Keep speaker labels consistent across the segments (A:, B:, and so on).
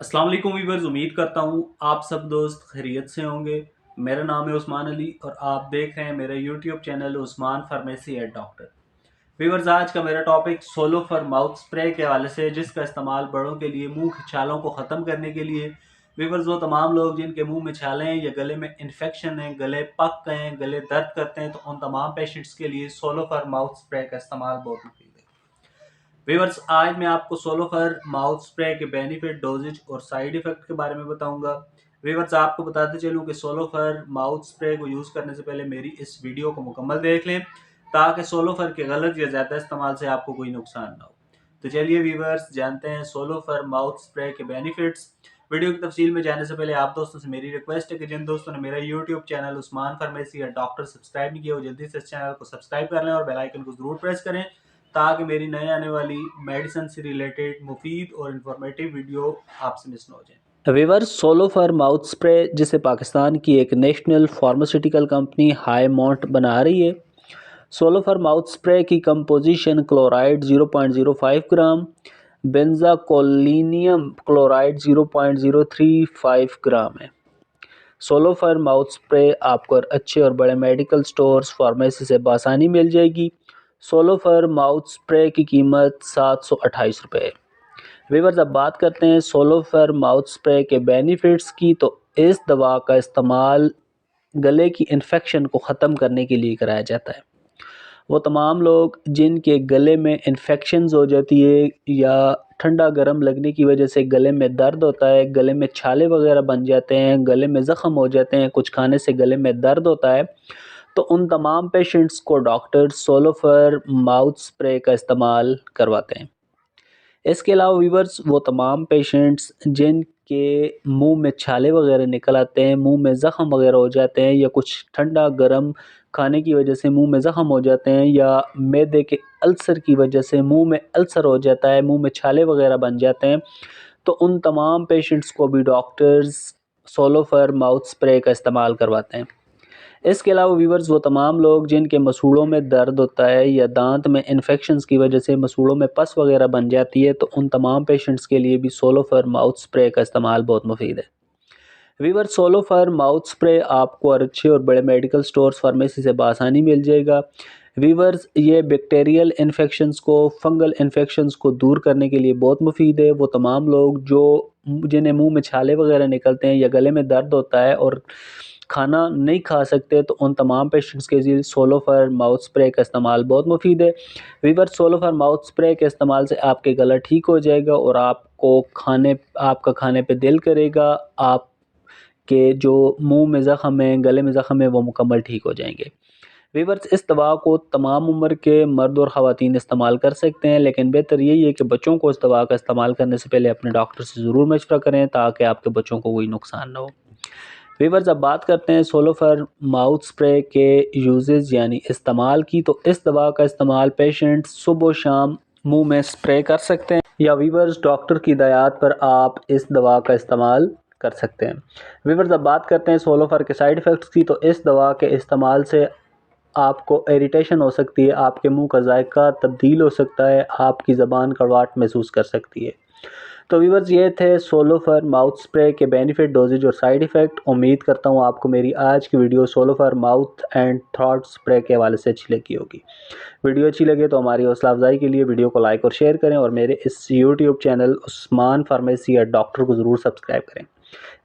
A: अस्सलाम वालेकुम वीवर्स, उम्मीद करता हूँ आप सब दोस्त खैरियत से होंगे। मेरा नाम है उस्मान अली और आप देख रहे हैं मेरा YouTube channel Usman pharmacy at doctor. Viewers, आज का मेरा topic solo for mouth spray के हवाले से, जिसका इस्तेमाल बड़ों के लिए मुंह की छालों को ख़त्म करने के लिए। वीवर्स, वो तमाम लोग जिनके मुंह में छाले हैं या गले में इन्फेक्शन है, गले पक गए हैं, गले दर्द करते हैं, तो उन तमाम पेशेंट्स के लिए सोलो फॉर माउथ स्प्रे का इस्तेमाल बहुत मुफीद है। व्यूअर्स, आज मैं आपको सोलोफर माउथ स्प्रे के बेनिफिट, डोजेज और साइड इफेक्ट के बारे में बताऊंगा। व्यूअर्स, आपको बताते चलूं कि सोलोफर माउथ स्प्रे को यूज़ करने से पहले मेरी इस वीडियो को मुकम्मल देख लें, ताकि सोलोफर के गलत या ज़्यादा इस्तेमाल से आपको कोई नुकसान ना हो। तो चलिए व्यूअर्स, जानते हैं सोलोफर माउथ स्प्रे के बेनिफिट्स। वीडियो की तफसील में जाने से पहले आप दोस्तों से मेरी रिक्वेस्ट है कि जिन दोस्तों ने मेरा यूट्यूब चैनल उस्मान फार्मेसी या डॉक्टर सब्सक्राइब नहीं किया, वो जल्दी से इस चैनल को सब्सक्राइब कर लें और बेल आइकन को ज़रूर प्रेस करें, ताकि मेरी नए आने वाली मेडिसिन से रिलेटेड मुफीद और इन्फॉर्मेटिव वीडियो आपसे मिस ना हो जाए।
B: विवर्स, सोलोफर माउथ स्प्रे जिसे पाकिस्तान की एक national pharmaceutical company high mount बना रही है। सोलोफर माउथ स्प्रे की कंपोजिशन क्लोराइड 0.05 ग्राम, बेंजाकोलिनियम क्लोराइड 0.035 ग्राम है। सोलोफर माउथ स्प्रे आपको अच्छे और बड़े मेडिकल स्टोर्स फार्मेसी से बआसानी मिल जाएगी। सोलोफर माउथ स्प्रे की कीमत 728 रुपये है। व्यूअर्स, अब बात करते हैं सोलोफर माउथ स्प्रे के बेनिफिट्स की। तो इस दवा का इस्तेमाल गले की इन्फेक्शन को ख़त्म करने के लिए कराया जाता है। वो तमाम लोग जिनके गले में इन्फेक्शंस हो जाती है या ठंडा गर्म लगने की वजह से गले में दर्द होता है, गले में छाले वगैरह बन जाते हैं, गले में ज़ख़म हो जाते हैं, कुछ खाने से गले में दर्द होता है, तो उन तमाम पेशेंट्स को डॉक्टर सोलोफर माउथ स्प्रे का इस्तेमाल करवाते हैं। इसके अलावा वीवर्स, वो तमाम पेशेंट्स जिनके मुंह में छाले वगैरह निकल आते हैं, मुंह में ज़ख़म वगैरह हो जाते हैं, या कुछ ठंडा गर्म खाने की वजह से मुंह में ज़ख़म हो जाते हैं, या मैदे के अल्सर की वजह से मुंह में अल्सर हो जाता है, मुंह में छाले वगैरह बन जाते हैं, तो उन तमाम पेशेंट्स को भी डॉक्टर्स सोलोफर माउथ स्प्रे का इस्तेमाल करवाते हैं। इसके अलावा व्यूवर्स, वो तमाम लोग जिनके मसूड़ों में दर्द होता है या दांत में इन्फेक्शंस की वजह से मसूड़ों में पस वगैरह बन जाती है, तो उन तमाम पेशेंट्स के लिए भी सोलोफर माउथ स्प्रे का इस्तेमाल बहुत मुफीद है। व्यूवर्स, सोलोफर माउथ स्प्रे आपको अच्छे और बड़े मेडिकल स्टोर्स फार्मेसी से बआसानी मिल जाएगा। व्यूवर्स, ये बैक्टीरियल इन्फेक्शंस को, फंगल इन्फेक्शंस को दूर करने के लिए बहुत मुफीद है। वो तमाम लोग जिन्हें मुंह में छाले वगैरह निकलते हैं या गले में दर्द होता है और खाना नहीं खा सकते, तो उन तमाम पेशेंट्स के लिए सोलोफर माउथ स्प्रे का इस्तेमाल बहुत मुफीद है। व्यूवर्स, सोलोफर माउथ स्प्रे के इस्तेमाल से आपके गला ठीक हो जाएगा और आपका खाने पे दिल करेगा। आपके जो मुंह में ज़ख़म है, गले में ज़ख़म है, वो मुकम्मल ठीक हो जाएंगे। व्यूवर्स, इस दवा को तमाम उम्र के मर्द और ख़वातीन इस्तेमाल कर सकते हैं, लेकिन बेहतर यही है कि बच्चों को इस दवा का इस्तेमाल करने से पहले अपने डॉक्टर से ज़रूर मशवरा करें, ताकि आपके बच्चों को कोई नुकसान ना हो। व्यूवर्स, अब बात करते हैं सोलोफर माउथ स्प्रे के यूजेस यानी इस्तेमाल की। तो इस दवा का इस्तेमाल पेशेंट सुबह शाम मुंह में स्प्रे कर सकते हैं, या व्यूवर्स डॉक्टर की हिदायत पर आप इस दवा का इस्तेमाल कर सकते हैं। व्यूवर्स, अब बात करते हैं सोलोफर के साइड इफ़ेक्ट्स की। तो इस दवा के इस्तेमाल से आपको इरिटेशन हो सकती है, आपके मुंह का जायका तब्दील हो सकता है, आपकी ज़बान कड़वाहट महसूस कर सकती है। तो व्यूवर्स, ये थे सोलोफर माउथ स्प्रे के बेनिफिट, डोजेज और साइड इफ़ेक्ट। उम्मीद करता हूँ आपको मेरी आज की video Solofer mouth and throat spray के हवाले से अच्छी लगी होगी। वीडियो अच्छी लगे तो हमारी हौसला अफजाई के लिए वीडियो को लाइक और शेयर करें, और मेरे इस यूट्यूब चैनल उस्मान फार्मेसी या डॉक्टर को ज़रूर सब्सक्राइब करें।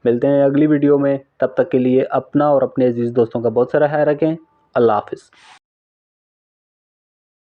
B: मिलते हैं अगली वीडियो में, तब तक के लिए अपना और अपने अजीज़ दोस्तों का बहुत सारा ख्याल रखें। अल्लाह हाफिज़।